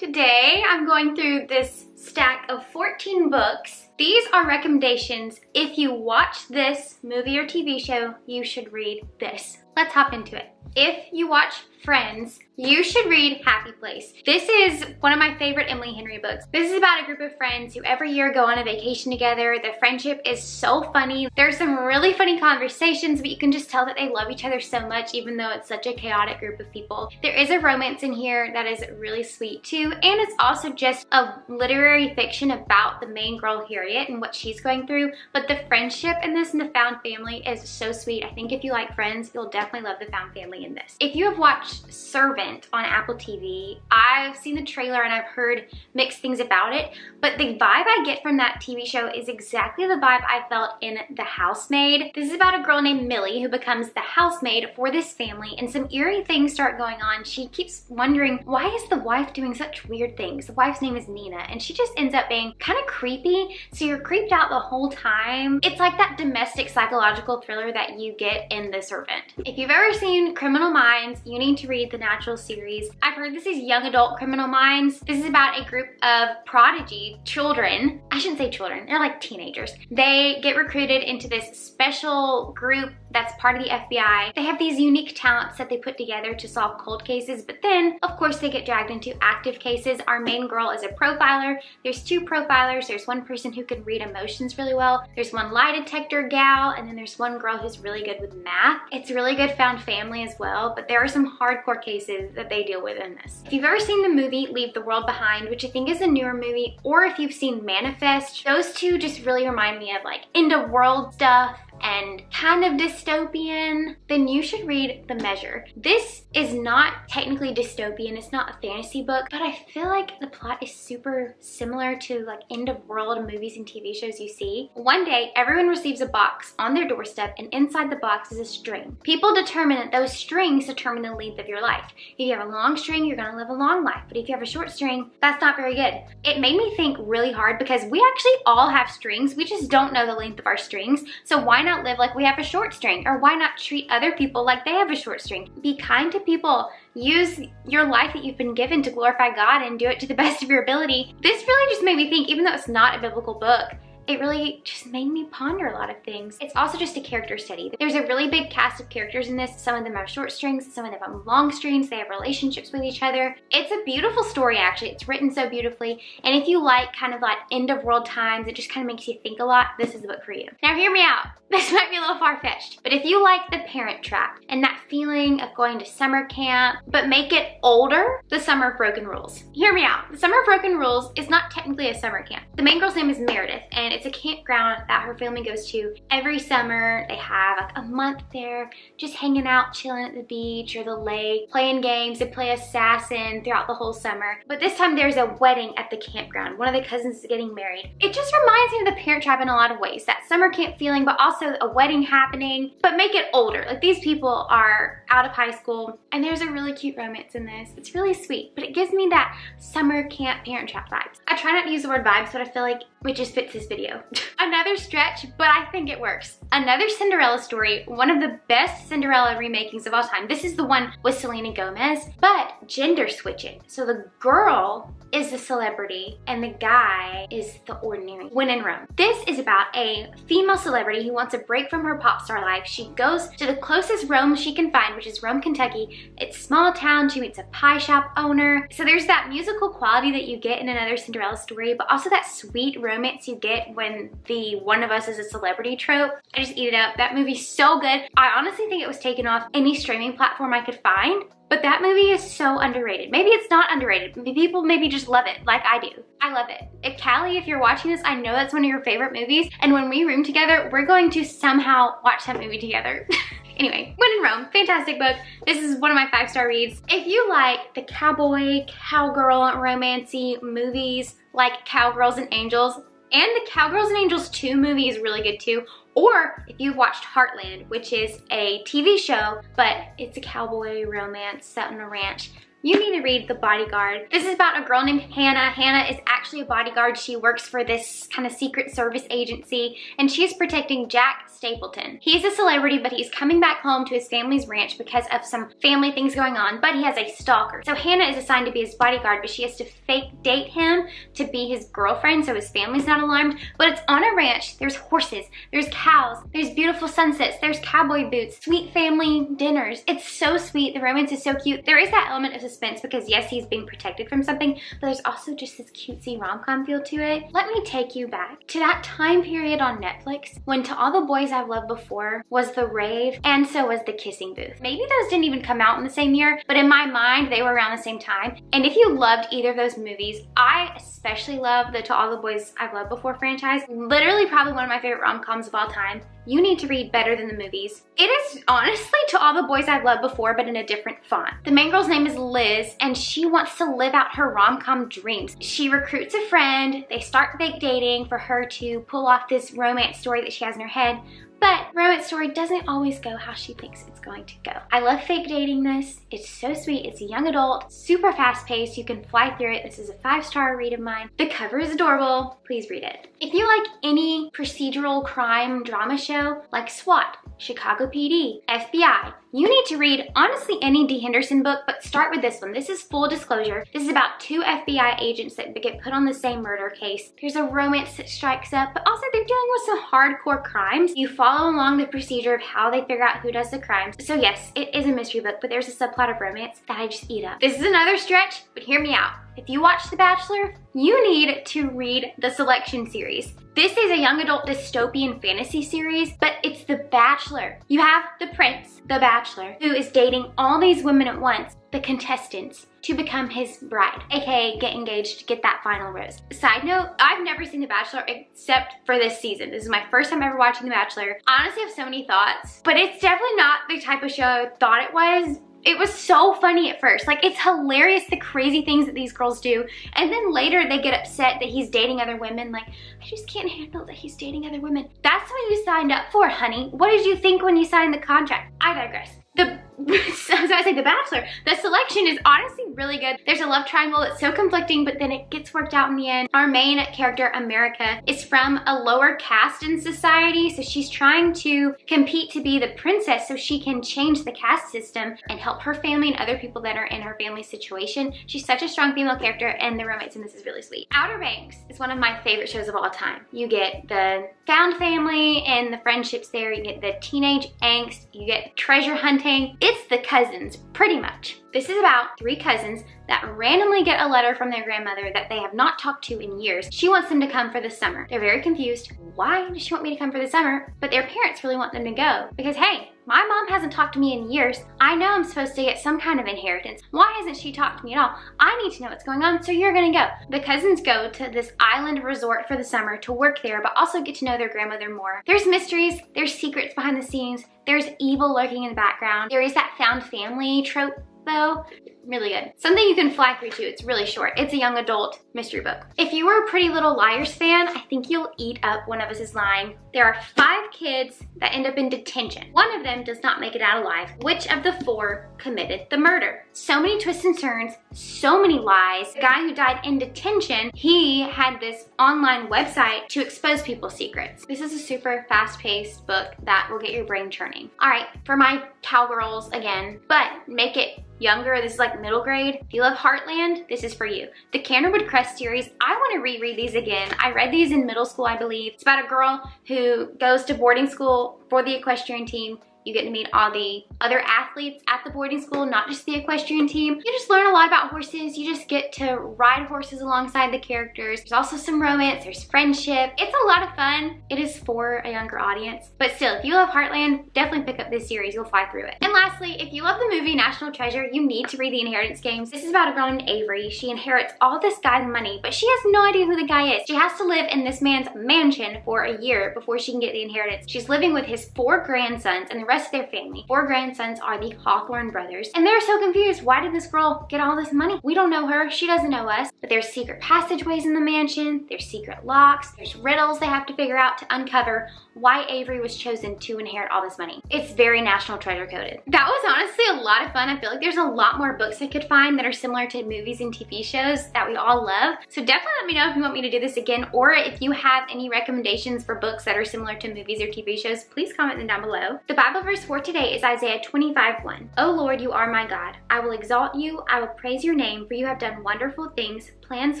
Today I'm going through this stack of 14 books. These are recommendations. If you watch this movie or TV show, you should read this. Let's hop into it. If you watch Friends, you should read Happy Place. This is one of my favorite Emily Henry books. This is about a group of friends who every year go on a vacation together. Their friendship is so funny. There's some really funny conversations, but you can just tell that they love each other so much, even though it's such a chaotic group of people. There is a romance in here that is really sweet too, and it's also just a literary fiction about the main girl, Harriet, and what she's going through. But the friendship in this and the found family is so sweet. I think if you like Friends, you'll definitely love the found family in this. If you have watched Servant on Apple TV, I've seen the trailer and I've heard mixed things about it, but the vibe I get from that TV show is exactly the vibe I felt in The Housemaid. This is about a girl named Millie who becomes the housemaid for this family, and some eerie things start going on. She keeps wondering, why is the wife doing such weird things? The wife's name is Nina, and she just ends up being kind of creepy, so you're creeped out the whole time. It's like that domestic psychological thriller that you get in The Servant. If you've ever seen Criminal Minds, you need to read the Natural series. I've heard this is young adult Criminal Minds. This is about a group of prodigy children. I shouldn't say children, they're like teenagers. They get recruited into this special group that's part of the FBI. They have these unique talents that they put together to solve cold cases, but then of course they get dragged into active cases. Our main girl is a profiler. There's two profilers. There's one person who can read emotions really well. There's one lie detector gal, and then there's one girl who's really good with math. It's really good found family as well, but there are some hardcore cases that they deal with in this. If you've ever seen the movie Leave the World Behind, which I think is a newer movie, or if you've seen Manifest, those two just really remind me of like end of world stuff and kind of dystopian, then you should read The Measure. This is not technically dystopian, it's not a fantasy book, but I feel like the plot is super similar to like end of world movies and TV shows you see. One day, everyone receives a box on their doorstep, and inside the box is a string. People determine that those strings determine the length of your life. If you have a long string, you're gonna live a long life, but if you have a short string, that's not very good. It made me think really hard because we actually all have strings, we just don't know the length of our strings, so why not live like we have a short string? Or why not treat other people like they have a short string? Be kind to people. Use your life that you've been given to glorify God and do it to the best of your ability. This really just made me think, even though it's not a biblical book, it really just made me ponder a lot of things. It's also just a character study. There's a really big cast of characters in this. Some of them have short strings, some of them have long strings. They have relationships with each other. It's a beautiful story, actually. It's written so beautifully. And if you like kind of like end of world times, it just kind of makes you think a lot, this is the book for you. Now hear me out. This might be a little far-fetched, but if you like The Parent Trap and that feeling of going to summer camp, but make it older, The Summer of Broken Rules. Hear me out. The Summer of Broken Rules is not technically a summer camp. The main girl's name is Meredith, and it's a campground that her family goes to every summer. They have like a month there, just hanging out, chilling at the beach or the lake, playing games. They play assassin throughout the whole summer. But this time there's a wedding at the campground. One of the cousins is getting married. It just reminds me of The Parent Trap in a lot of ways. That summer camp feeling, but also a wedding happening, but make it older. Like these people are out of high school, and there's a really cute romance in this. It's really sweet, but it gives me that summer camp Parent Trap vibes. I try not to use the word vibes, but I feel like it just fits this video. Another stretch, but I think it works. Another Cinderella story, one of the best Cinderella remakings of all time. This is the one with Selena Gomez, but gender switch it. So the girl is the celebrity and the guy is the ordinary. When in Rome. This is about a female celebrity who wants a break from her pop star life. She goes to the closest Rome she can find, which is Rome, Kentucky. It's a small town. She meets a pie shop owner. So there's that musical quality that you get in another Cinderella story, but also that sweet romance you get when the one of us is a celebrity trope. I just eat it up. That movie's so good. I honestly think it was taken off any streaming platform I could find. But that movie is so underrated. Maybe it's not underrated. People maybe just love it like I do. I love it. If Callie, if you're watching this, I know that's one of your favorite movies. And when we room together, we're going to somehow watch that movie together. Anyway, When in Rome, fantastic book. This is one of my 5-star reads. If you like the cowboy, cowgirl, romancy movies like Cowgirls and Angels, and the Cowgirls and Angels 2 movie is really good too. Or if you've watched Heartland, which is a TV show, but it's a cowboy romance set on a ranch. you need to read The Bodyguard. This is about a girl named Hannah. Hannah is actually a bodyguard. She works for this kind of secret service agency, and she is protecting Jack Stapleton. He's a celebrity, but he's coming back home to his family's ranch because of some family things going on, but he has a stalker. So Hannah is assigned to be his bodyguard, but she has to fake date him to be his girlfriend so his family's not alarmed. But it's on a ranch. There's horses, there's cows, there's beautiful sunsets, there's cowboy boots, sweet family dinners. It's so sweet. The romance is so cute. There is that element of suspense because yes, he's being protected from something, but there's also just this cutesy rom-com feel to it. Let me take you back to that time period on Netflix when To All the Boys I've Loved Before was The Rave, and so was The Kissing Booth. Maybe those didn't even come out in the same year, but in my mind, they were around the same time. And if you loved either of those movies, I especially love the To All the Boys I've Loved Before franchise. Literally probably one of my favorite rom-coms of all time. You need to read Better Than the Movies. It is honestly To All the Boys I've Loved Before, but in a different font. The main girl's name is Liz, and she wants to live out her rom-com dreams. She recruits a friend, they start fake dating for her to pull off this romance story that she has in her head, but romance story doesn't always go how she thinks it's going to go. I love fake dating this. It's so sweet. It's a young adult, super fast paced. You can fly through it. This is a 5-star read of mine. The cover is adorable. Please read it. If you like any procedural crime drama show like SWAT, Chicago PD, FBI, you need to read honestly any D. Henderson book, but start with this one. This is full disclosure. This is about 2 FBI agents that get put on the same murder case. There's a romance that strikes up, but also they're dealing with some hardcore crimes. You follow along the procedure of how they figure out who does the crimes. So yes, it is a mystery book, but there's a subplot of romance that I just eat up. This is another stretch, but hear me out. If you watch The Bachelor, you need to read the Selection series. This is a young adult dystopian fantasy series, but it's The Bachelor. You have the prince, the bachelor, who is dating all these women at once, the contestants, to become his bride, aka get engaged, get that final rose. Side note, I've never seen The Bachelor except for this season. This is my first time ever watching The Bachelor. I honestly have so many thoughts, but it's definitely not the type of show I thought it was. It was so funny at first. Like, it's hilarious the crazy things that these girls do. And then later they get upset that he's dating other women. Like, I just can't handle that he's dating other women. That's what you signed up for, honey. What did you think when you signed the contract? I digress. As I say, The Bachelor, the Selection is honestly really good. There's a love triangle that's so conflicting, but then it gets worked out in the end. Our main character, America, is from a lower caste in society, so she's trying to compete to be the princess so she can change the caste system and help her family and other people that are in her family situation. She's such a strong female character, and the romance in this is really sweet. Outer Banks is one of my favorite shows of all time. You get the found family and the friendships there. You get the teenage angst. You get treasure hunting. It's the cousins, pretty much. This is about 3 cousins that randomly get a letter from their grandmother that they have not talked to in years. She wants them to come for the summer. They're very confused. Why does she want me to come for the summer? But their parents really want them to go because, hey, my mom hasn't talked to me in years. I know I'm supposed to get some kind of inheritance. Why hasn't she talked to me at all? I need to know what's going on, so you're gonna go. The cousins go to this island resort for the summer to work there, but also get to know their grandmother more. There's mysteries, there's secrets behind the scenes, there's evil lurking in the background. There is that found family trope though. Really good. Something you can fly through too. It's really short. It's a young adult mystery book. If you were a Pretty Little Liars fan, I think you'll eat up One of Us is Lying. There are 5 kids that end up in detention. One of them does not make it out alive. Which of the 4 committed the murder? So many twists and turns, so many lies. The guy who died in detention, he had this online website to expose people's secrets. This is a super fast-paced book that will get your brain churning. All right, for my cowgirls again, but make it younger. This is like middle grade. If you love Heartland, this is for you. The Canterwood Crest series, I want to reread these again. I read these in middle school, I believe. It's about a girl who goes to boarding school for the equestrian team. You get to meet all the other athletes at the boarding school, not just the equestrian team. You just learn a lot about horses. You just get to ride horses alongside the characters. There's also some romance, there's friendship. It's a lot of fun. It is for a younger audience. But still, if you love Heartland, definitely pick up this series. You'll fly through it. And lastly, if you love the movie National Treasure, you need to read The Inheritance Games. This is about a girl named Avery. She inherits all this guy's money, but she has no idea who the guy is. She has to live in this man's mansion for a year before she can get the inheritance. She's living with his 4 grandsons, and the rest of their family. 4 grandsons are the Hawthorne brothers, and they're so confused. Why did this girl get all this money? We don't know her, she doesn't know us, but there's secret passageways in the mansion, there's secret locks, there's riddles they have to figure out to uncover why Avery was chosen to inherit all this money. It's very National Treasure coded. That was honestly a lot of fun. I feel like there's a lot more books I could find that are similar to movies and TV shows that we all love. So definitely let me know if you want me to do this again, or if you have any recommendations for books that are similar to movies or TV shows, please comment them down below. The Bible verse for today is Isaiah 25:1. O Lord, you are my God. I will exalt you. I will praise your name, for you have done wonderful things, plans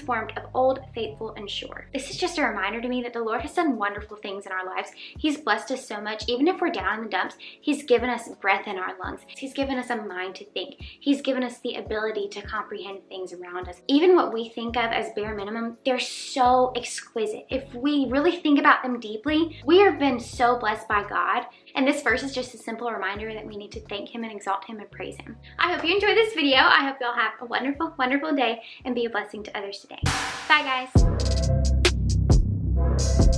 formed of old, faithful, and sure. This is just a reminder to me that the Lord has done wonderful things in our lives. He's blessed us so much. Even if we're down in the dumps, He's given us breath in our lungs. He's given us a mind to think. He's given us the ability to comprehend things around us. Even what we think of as bare minimum, they're so exquisite. If we really think about them deeply, we have been so blessed by God. And this verse is just a simple reminder that we need to thank Him and exalt Him and praise Him. I hope you enjoyed this video. I hope y'all have a wonderful, wonderful day and be a blessing to others today. Bye, guys.